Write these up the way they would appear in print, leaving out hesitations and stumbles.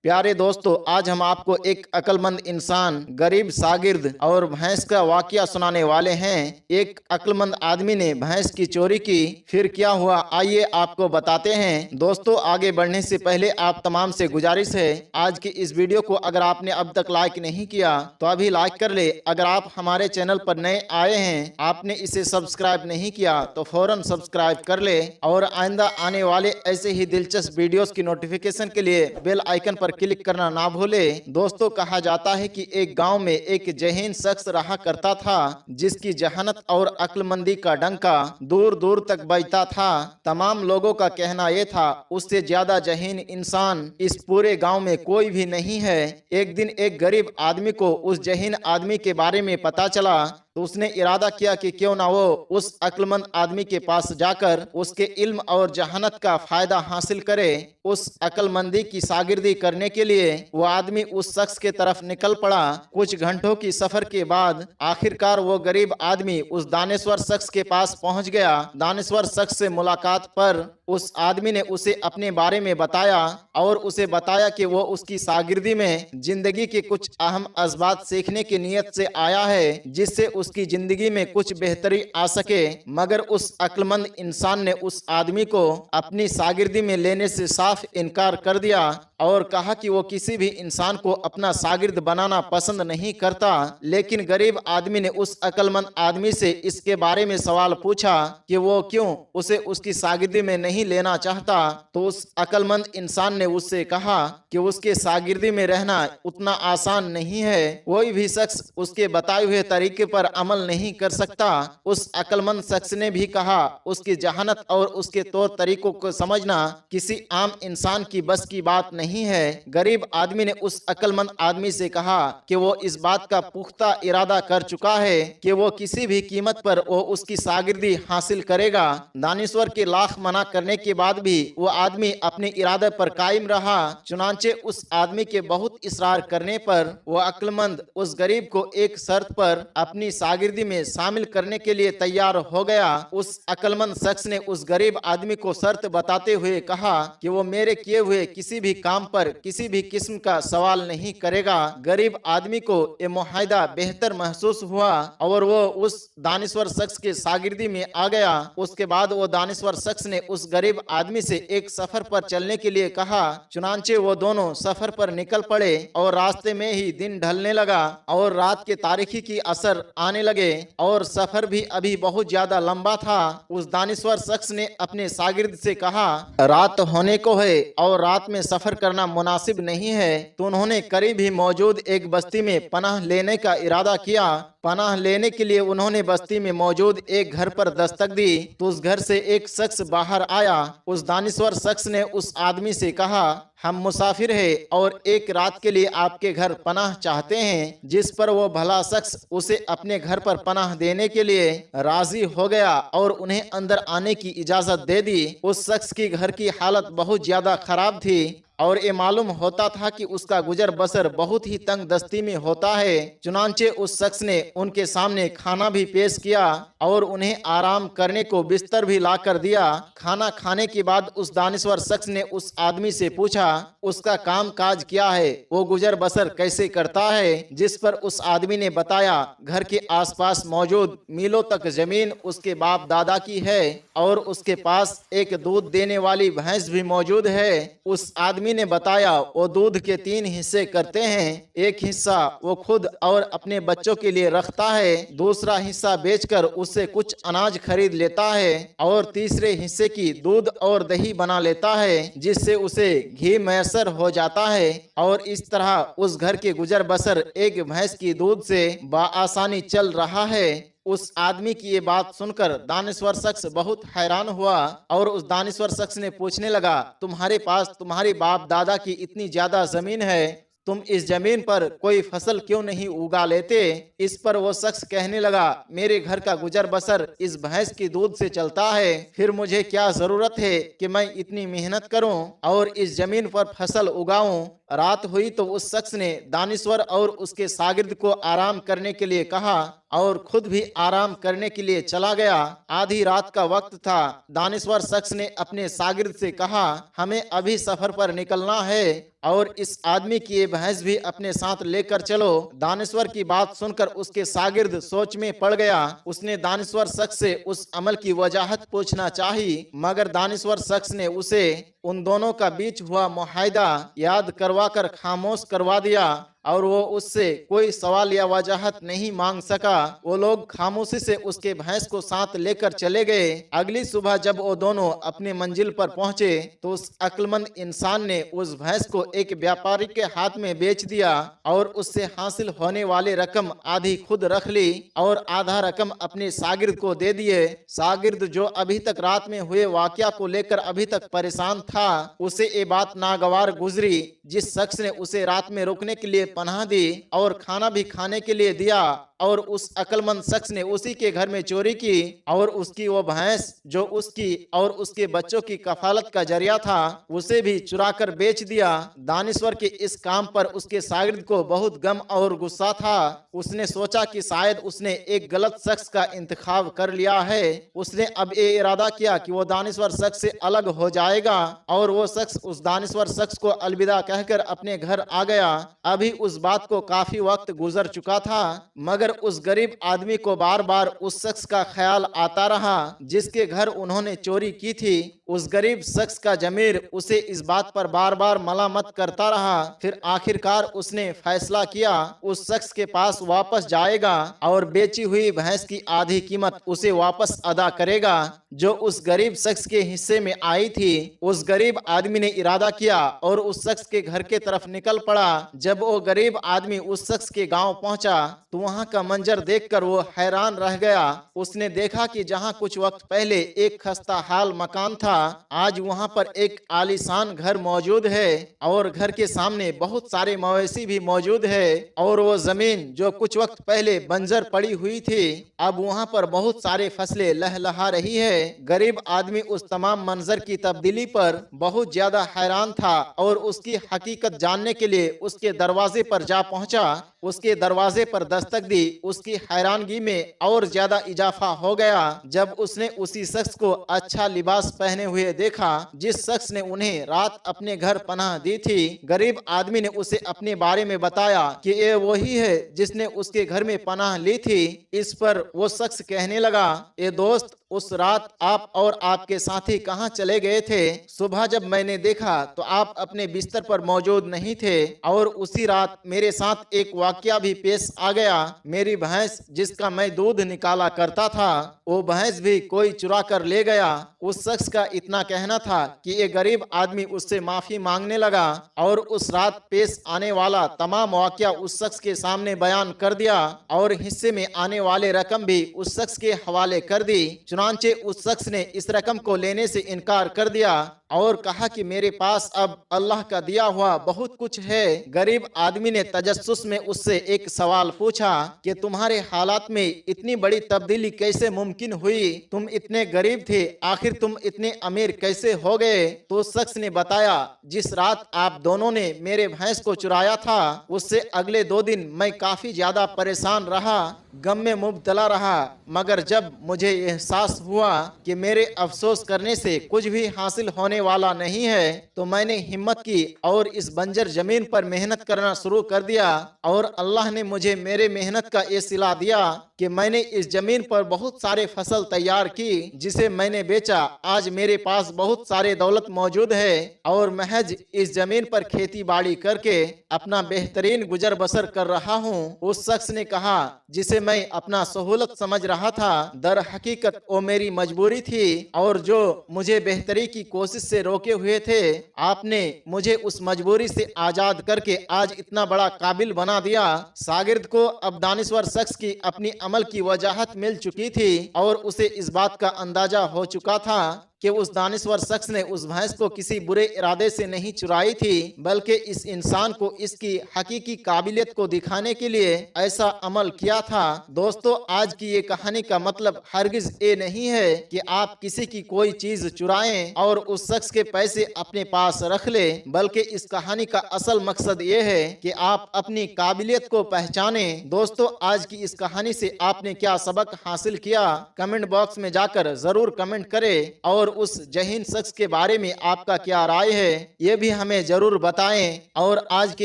प्यारे दोस्तों, आज हम आपको एक अक्लमंद इंसान, गरीब शागिर्द और भैंस का वाकया सुनाने वाले हैं। एक अक्लमंद आदमी ने भैंस की चोरी की, फिर क्या हुआ आइए आपको बताते हैं। दोस्तों, आगे बढ़ने से पहले आप तमाम से गुजारिश है, आज की इस वीडियो को अगर आपने अब तक लाइक नहीं किया तो अभी लाइक कर ले। अगर आप हमारे चैनल पर नए आए हैं, आपने इसे सब्सक्राइब नहीं किया तो फौरन सब्सक्राइब कर ले और आइंदा आने वाले ऐसे ही दिलचस्प वीडियोस की नोटिफिकेशन के लिए बेल आइकन पर क्लिक करना ना भूले। दोस्तों, कहा जाता है कि एक गांव में एक जहीन शख्स रहा करता था, जिसकी जहानत और अक्लमंदी का डंका दूर दूर तक बजता था। तमाम लोगों का कहना यह था, उससे ज्यादा जहीन इंसान इस पूरे गांव में कोई भी नहीं है। एक दिन एक गरीब आदमी को उस जहीन आदमी के बारे में पता चला, तो उसने इरादा किया कि क्यों ना वो उस अक्लमंद आदमी के पास जाकर उसके इल्म और जहानत का फायदा हासिल करे। उस अक्लमंदी की शागिर्दी करने के लिए वो आदमी उस शख्स के तरफ निकल पड़ा। कुछ घंटों की सफर के बाद आखिरकार वो गरीब आदमी उस दानेश्वर शख्स के पास पहुंच गया। दानेश्वर शख्स से मुलाकात पर उस आदमी ने उसे अपने बारे में बताया और उसे बताया कि वो उसकी शागिर्दी में जिंदगी के कुछ अहम असबात सीखने की नीयत से आया है, जिससे उसकी जिंदगी में कुछ बेहतरी आ सके। मगर उस अक्लमंद इंसान ने उस आदमी को अपनी शागिर्दी में लेने से साफ इनकार कर दिया और कहा कि वो किसी भी इंसान को अपना शागिर्द बनाना पसंद नहीं करता। लेकिन गरीब आदमी ने उस अक्लमंद आदमी से इसके बारे में सवाल पूछा कि वो क्यों उसे उसकी शागिर्दी में नहीं लेना चाहता। तो उस अक्लमंद इंसान ने उससे कहा कि उसके शागिर्दी में रहना उतना आसान नहीं है, कोई भी शख्स उसके बताए हुए तरीके पर अमल नहीं कर सकता। उस अक्लमंद शख्स ने भी कहा, उसकी जहानत और उसके तौर तरीकों को समझना किसी आम इंसान की बस की बात नहीं है। गरीब आदमी ने उस अक्लमंद आदमी से कहा कि वो इस बात का पुख्ता इरादा कर चुका है कि वो किसी भी कीमत पर वो उसकी शागिर्दी हासिल करेगा। दानेश्वर के लाख मना करने के बाद भी वो आदमी अपने इरादे पर कायम रहा। चुनांचे उस आदमी के बहुत इसरार करने पर वो अक्लमंद उस गरीब को एक शर्त पर अपनी शागिर्दी में शामिल करने के लिए तैयार हो गया। उस अक्लमंद शख्स ने उस गरीब आदमी को शर्त बताते हुए कहा कि वो मेरे किए हुए किसी भी काम पर किसी भी किस्म का सवाल नहीं करेगा। गरीब आदमी को ये मुआहदा बेहतर महसूस हुआ और वो उस दानेश्वर शख्स के शागिर्दी में आ गया। उसके बाद वो दानेश्वर शख्स ने उस गरीब आदमी से एक सफर पर चलने के लिए कहा। चुनांचे वो दोनों सफर पर निकल पड़े और रास्ते में ही दिन ढलने लगा और रात के तारीखी की असर आने लगे और सफर भी अभी बहुत ज्यादा लंबा था। उस दानेश्वर शख्स ने अपने शागिर्द से कहा, रात होने को है और रात में सफर करना मुनासिब नहीं है। तो उन्होंने करीब ही मौजूद एक बस्ती में पनाह लेने का इरादा किया। पनाह लेने के लिए उन्होंने बस्ती में मौजूद एक घर पर दस्तक दी तो उस घर से एक शख्स बाहर आया। उस दानेश्वर शख्स ने उस आदमी से कहा, हम मुसाफिर हैं और एक रात के लिए आपके घर पनाह चाहते हैं। जिस पर वो भला शख्स उसे अपने घर पर पनाह देने के लिए राजी हो गया और उन्हें अंदर आने की इजाजत दे दी। उस शख्स की घर की हालत बहुत ज्यादा खराब थी और ये मालूम होता था कि उसका गुजर बसर बहुत ही तंग दस्ती में होता है। चुनांचे उस शख्स ने उनके सामने खाना भी पेश किया और उन्हें आराम करने को बिस्तर भी ला कर दिया। खाना खाने के बाद उस दानेश्वर शख्स ने उस आदमी से पूछा, उसका काम काज क्या है, वो गुजर बसर कैसे करता है। जिस पर उस आदमी ने बताया, घर के आसपास मौजूद मीलों तक जमीन उसके बाप दादा की है और उसके पास एक दूध देने वाली भैंस भी मौजूद है। उस आदमी ने बताया, वो दूध के 3 हिस्से करते हैं। एक हिस्सा वो खुद और अपने बच्चों के लिए रखता है, दूसरा हिस्सा बेचकर उससे कुछ अनाज खरीद लेता है और तीसरे हिस्से की दूध और दही बना लेता है, जिससे उसे घी मैसर हो जाता है। और इस तरह उस घर के गुजर बसर एक भैंस की दूध से बाआसानी चल रहा है। उस आदमी की ये बात सुनकर दानेश्वर शख्स बहुत हैरान हुआ और उस दानेश्वर शख्स ने पूछने लगा, तुम्हारे पास तुम्हारे बाप दादा की इतनी ज्यादा जमीन है, तुम इस जमीन पर कोई फसल क्यों नहीं उगा लेते। इस पर वो शख्स कहने लगा, मेरे घर का गुजर बसर इस भैंस की दूध से चलता है, फिर मुझे क्या जरूरत है कि मैं इतनी मेहनत करूं और इस जमीन पर फसल उगाऊं। रात हुई तो उस शख्स ने दानिश्वर और उसके शागिर्द को आराम करने के लिए कहा और खुद भी आराम करने के लिए चला गया। आधी रात का वक्त था। दानिश्वर शख्स ने अपने शागिर्द से कहा, हमें अभी सफर पर निकलना है और इस आदमी की ये भैंस भी अपने साथ लेकर चलो। दानिश्वर की बात सुनकर उसके शागिर्द सोच में पड़ गया। उसने दानिश्वर शख्स से उस अमल की वजाहत पूछना चाही, मगर दानिश्वर शख्स ने उसे उन दोनों का बीच हुआ मुआहदा याद करवाकर खामोश करवा दिया और वो उससे कोई सवाल या वजाहत नहीं मांग सका। वो लोग खामोशी से उसके भैंस को साथ लेकर चले गए। अगली सुबह जब वो दोनों अपने मंजिल पर पहुंचे तो उस अक्लमंद इंसान ने उस भैंस को एक व्यापारी के हाथ में बेच दिया और उससे हासिल होने वाले रकम आधी खुद रख ली और आधा रकम अपने शागिर्द को दे दिए। शागिर्द जो अभी तक रात में हुए वाकया को लेकर अभी तक परेशान था, उसे ये बात नागवार गुजरी। जिस शख्स ने उसे रात में रुकने के लिए पनाह दी और खाना भी खाने के लिए दिया और उस अक्लमंद शख्स ने उसी के घर में चोरी की और उसकी वो भैंस जो उसकी और उसके बच्चों की कफालत का जरिया था, उसे भी चुरा कर बेच दिया। दानिश्वर के इस काम पर उसके शागिर्द को बहुत गम और गुस्सा था। उसने सोचा कि शायद उसने एक गलत शख्स का इंतखाब कर लिया है। उसने अब ये इरादा किया कि वो दानिश्वर शख्स से अलग हो जाएगा और वो शख्स उस दानिश्वर शख्स को अलविदा कहकर अपने घर आ गया। अभी उस बात को काफी वक्त गुजर चुका था, मगर उस गरीब आदमी को बार बार उस शख्स का ख्याल आता रहा जिसके घर उन्होंने चोरी की थी। उस गरीब शख्स का जमीर उसे इस बात पर बार बार मलामत करता रहा। फिर आखिरकार उसने फैसला किया उस शख्स के पास वापस जाएगा और बेची हुई भैंस की आधी कीमत उसे वापस अदा करेगा जो उस गरीब शख्स के हिस्से में आई थी। उस गरीब आदमी ने इरादा किया और उस शख्स के घर के तरफ निकल पड़ा। जब वो गरीब आदमी उस शख्स के गांव पहुंचा तो वहां का मंजर देखकर वो हैरान रह गया। उसने देखा कि जहां कुछ वक्त पहले एक खस्ता हाल मकान था, आज वहां पर एक आलीशान घर मौजूद है और घर के सामने बहुत सारे मवेशी भी मौजूद है और वो जमीन जो कुछ वक्त पहले बंजर पड़ी हुई थी, अब वहां पर बहुत सारे फसलें लहलहा रही है। गरीब आदमी उस तमाम मंजर की तब्दीली पर बहुत ज्यादा हैरान था और उसकी हकीकत जानने के लिए उसके दरवाजे पर जा पहुंचा। उसके दरवाजे पर दस्तक दी। उसकी हैरानगी में और ज्यादा इजाफा हो गया जब उसने उसी शख्स को अच्छा लिबास पहने हुए देखा जिस शख्स ने उन्हें रात अपने घर पनाह दी थी। गरीब आदमी ने उसे अपने बारे में बताया कि ये वही है जिसने उसके घर में पनाह ली थी। इस पर वो शख्स कहने लगा, ए दोस्त, उस रात आप और आपके साथी कहाँ चले गए थे? सुबह जब मैंने देखा तो आप अपने बिस्तर पर मौजूद नहीं थे और उसी रात मेरे साथ एक वाकया भी पेश आ गया। मेरी भैंस जिसका मैं दूध निकाला करता था, वो भैंस भी कोई चुरा कर ले गया। उस शख्स का इतना कहना था कि ये गरीब आदमी उससे माफी मांगने लगा और उस रात पेश आने वाला तमाम वाकया उस शख्स के सामने बयान कर दिया और हिस्से में आने वाले रकम भी उस शख्स के हवाले कर दी। चुनांचे उस शख्स ने इस रकम को लेने से इनकार कर दिया और कहा कि मेरे पास अब अल्लाह का दिया हुआ बहुत कुछ है। गरीब आदमी ने तजस्सुस में उससे एक सवाल पूछा कि तुम्हारे हालात में इतनी बड़ी तब्दीली कैसे मुमकिन हुई? तुम इतने गरीब थे, आखिर तुम इतने अमीर कैसे हो गए? तो उस शख्स ने बताया, जिस रात आप दोनों ने मेरे भैंस को चुराया था, उससे अगले 2 दिन मैं काफी ज्यादा परेशान रहा, गम में मुब्तला रहा, मगर जब मुझे एहसास हुआ कि मेरे अफसोस करने से कुछ भी हासिल होने वाला नहीं है, तो मैंने हिम्मत की और इस बंजर जमीन पर मेहनत करना शुरू कर दिया और अल्लाह ने मुझे मेरे मेहनत का ये सिला दिया कि मैंने इस जमीन पर बहुत सारे फसल तैयार की जिसे मैंने बेचा। आज मेरे पास बहुत सारे दौलत मौजूद है और महज इस जमीन पर खेती बाड़ी करके अपना बेहतरीन गुजर बसर कर रहा हूँ। उस शख्स ने कहा, जिसे मैं अपना सहूलत समझ रहा था, दर हकीकत वो मेरी मजबूरी थी और जो मुझे बेहतरी की कोशिश से रोके हुए थे, आपने मुझे उस मजबूरी से आजाद करके आज इतना बड़ा काबिल बना दिया। शागिर्द को अब दानिश्वर शख्स की अपनी अमल की वजाहत मिल चुकी थी और उसे इस बात का अंदाजा हो चुका था कि उस दानिश्वर शख्स ने उस भैंस को किसी बुरे इरादे से नहीं चुराई थी, बल्कि इस इंसान को इसकी हकीकी काबिलियत को दिखाने के लिए ऐसा अमल किया था। दोस्तों, आज की ये कहानी का मतलब हरगिज ये नहीं है कि आप किसी की कोई चीज चुराएं और उस शख्स के पैसे अपने पास रख ले, बल्कि इस कहानी का असल मकसद ये है कि आप अपनी काबिलियत को पहचाने। दोस्तों, आज की इस कहानी से आपने क्या सबक हासिल किया, कमेंट बॉक्स में जाकर जरूर कमेंट करें और उस जहीन शख्स के बारे में आपका क्या राय है ये भी हमें जरूर बताएं। और आज के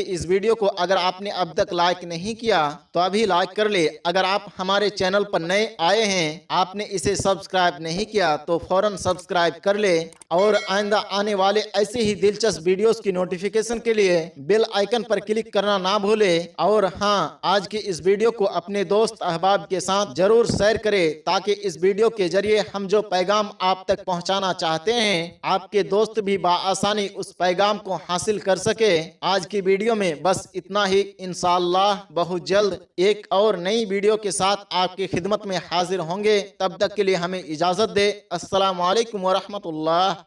इस वीडियो को अगर आपने अब तक लाइक नहीं किया तो अभी लाइक कर ले। अगर आप हमारे चैनल पर नए आए हैं, आपने इसे सब्सक्राइब नहीं किया तो फौरन सब्सक्राइब कर ले और आइंदा आने वाले ऐसे ही दिलचस्प वीडियोस की नोटिफिकेशन के लिए बेल आइकन पर क्लिक करना ना भूले। और हाँ, आज की इस वीडियो को अपने दोस्त अहबाब के साथ जरूर शेयर करें ताकि इस वीडियो के जरिए हम जो पैगाम आप तक पहुंचाना चाहते हैं, आपके दोस्त भी बआसानी उस पैगाम को हासिल कर सके। आज की वीडियो में बस इतना ही। इंशाअल्लाह बहुत जल्द एक और नई वीडियो के साथ आपकी खिदमत में हाजिर होंगे। तब तक के लिए हमें इजाजत दे। अस्सलाम वालेकुम व रहमतुल्लाह।